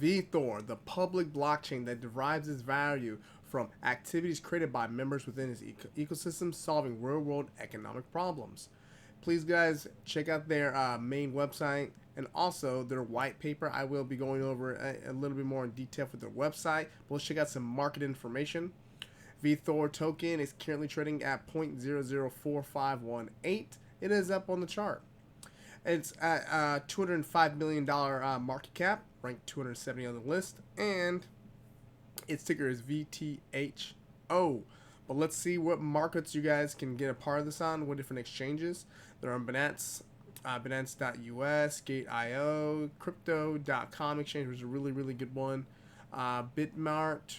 Vethor, the public blockchain that derives its value from activities created by members within its ecosystem, solving real-world economic problems. Please, guys, check out their main website and also their white paper. I will be going over a little bit more in detail for their website, but let's check out some market information. Vethor token is currently trading at 0.004518. It is up on the chart. It's at $205 million market cap, ranked 270 on the list, and its ticker is VTHO. But let's see what markets you guys can get a part of this on, what different exchanges. They're on Binance, Binance.us, Gate.io, Crypto.com exchange, which is a really, really good one. Bitmart,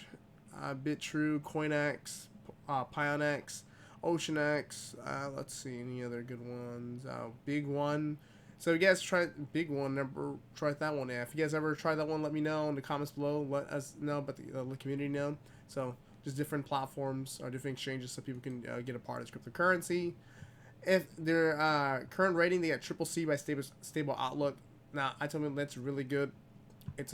BitTrue, CoinX, Pionex, OceanX. Let's see any other good ones. Big One. So if you guys try Big One, never tried that one. Yeah, if you guys ever tried that one, let me know in the comments below. Let us know, but the community know. So just different platforms or different exchanges so people can get a part of this cryptocurrency. If their current rating, they got triple C by stable outlook. Now I told them that's really good. Let's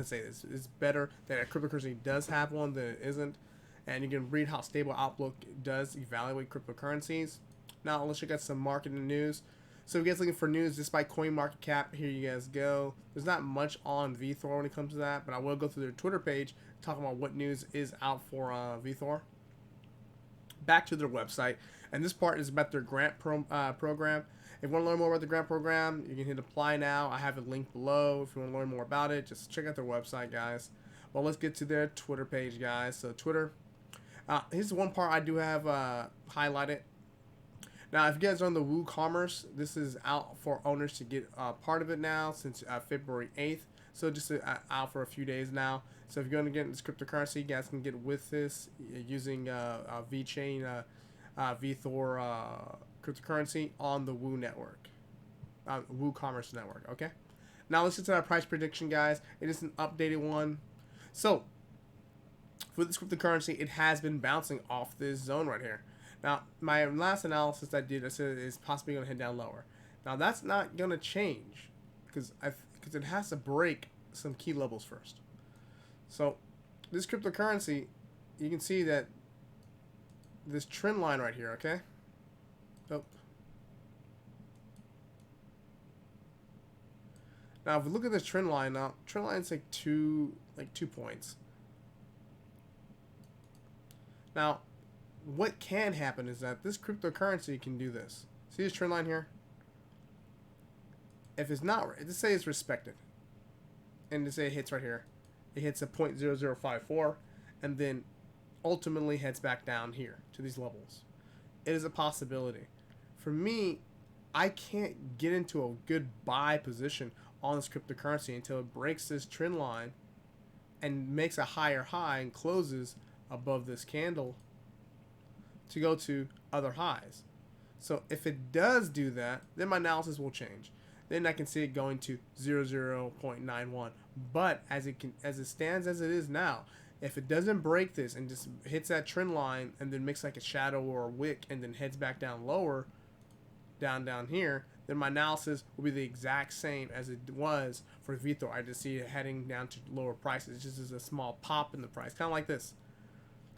say this, it's better that a cryptocurrency does have one than it isn't, and you can read how stable outlook does evaluate cryptocurrencies. Now let's check out some market and news. So if you guys looking for news just by CoinMarketCap, here you guys go. There's not much on Vethor when it comes to that, but I will go through their Twitter page talking about what news is out for Vethor. Back to their website, and this part is about their grant program. If you want to learn more about the grant program, you can hit apply now. I have a link below if you want to learn more about it. Just check out their website, guys. Well, let's get to their Twitter page, guys. So Twitter. Here's one part I do have highlighted. Now, if you guys are on the WooCommerce, this is out for owners to get part of it now since February 8th. So just out for a few days now. So if you're going to get into this cryptocurrency, you guys can get with this using Vechain, Vethor cryptocurrency on the Woo network, WooCommerce network. Okay. Now let's get to our price prediction, guys. It is an updated one. So for this cryptocurrency, it has been bouncing off this zone right here. Now, my last analysis I did, I said it's possibly going to head down lower. Now, that's not going to change because it has to break some key levels first. So, this cryptocurrency, you can see that this trend line right here, okay? Oh. Now, if we look at this trend line, now trend line is like two points. Now, what can happen is that this cryptocurrency can do this. See this trend line here? If it's not, just say it's respected, and to say it hits right here, it hits a 0.0054, and then ultimately heads back down here to these levels. It is a possibility. For me, I can't get into a good buy position on this cryptocurrency until it breaks this trend line and makes a higher high and closes above this candle to go to other highs. So if it does do that, then my analysis will change. Then I can see it going to 0.91. But as it stands as it is now, if it doesn't break this and just hits that trend line and then makes like a shadow or a wick and then heads back down lower, down here, then my analysis will be the exact same as it was for Vethor. I just see it heading down to lower prices. It's just as a small pop in the price, kind of like this.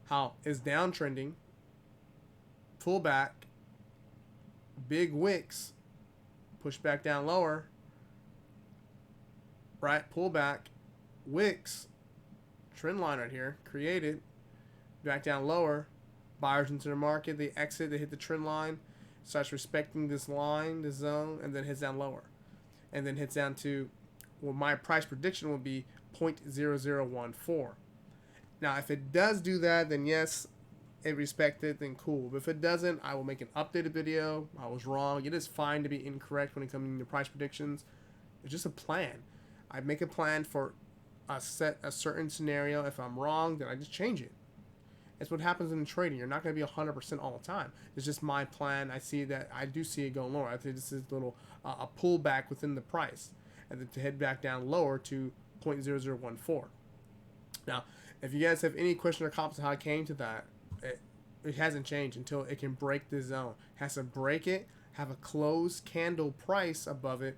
How it's downtrending, pull back, big wicks, push back down lower, right? Pull back, wicks, trend line right here, created, back down lower, buyers into the market, they exit, they hit the trend line, starts respecting this line, this zone, and then hits down lower. And then hits down to, well, my price prediction will be 0.0014. Now, if it does do that, then yes, it respected, then cool. But if it doesn't, I will make an updated video. I was wrong. It is fine to be incorrect when it comes to price predictions. It's just a plan. I make a plan for a certain scenario. If I'm wrong, then I just change it. It's what happens in trading. You're not going to be 100% all the time. It's just my plan. I see that I do see it going lower. I think this is a little a pullback within the price, and then to head back down lower to 0.0014. Now, if you guys have any question or comments on how I came to that, it hasn't changed until it can break this zone. It has to break it, have a closed candle price above it,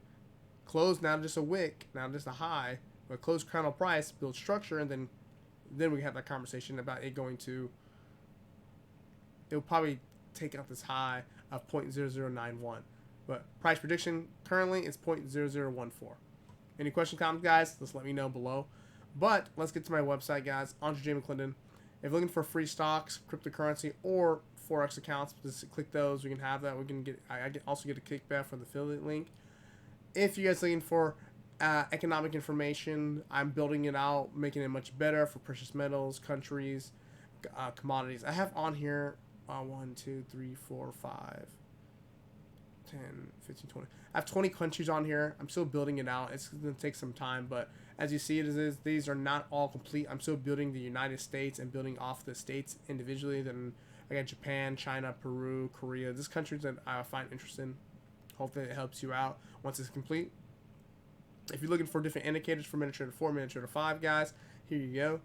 close now just a wick, now just a high, but close candle price, build structure, and then we have that conversation about it going to. It'll probably take out this high of 0.0091, but price prediction currently is 0.0014. Any questions, comments, guys? Just let me know below. But let's get to my website, guys. Andre J. McClendon. If you're looking for free stocks, cryptocurrency, or Forex accounts, just click those. We can have that. We can get. Also get a kickback for the affiliate link. If you guys are looking for economic information, I'm building it out, making it much better for precious metals, countries, commodities. I have on here 1, 2, 3, 4, 5, 10, 15, 20. I have 20 countries on here. I'm still building it out. It's going to take some time, but as you see, these are not all complete. I'm still building the United States and building off the states individually. Then I got Japan, China, Peru, Korea. These countries that I find interesting. Hopefully it helps you out once it's complete. If you're looking for different indicators for MetaTrader 4, MetaTrader 5, guys, here you go.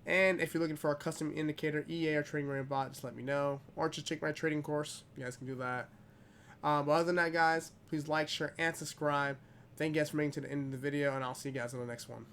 And if you're looking for a custom indicator, EA or trading range bot, just let me know. Or just check my trading course. You guys can do that. But other than that, guys, please like, share, and subscribe. Thank you guys for making it to the end of the video, and I'll see you guys in the next one.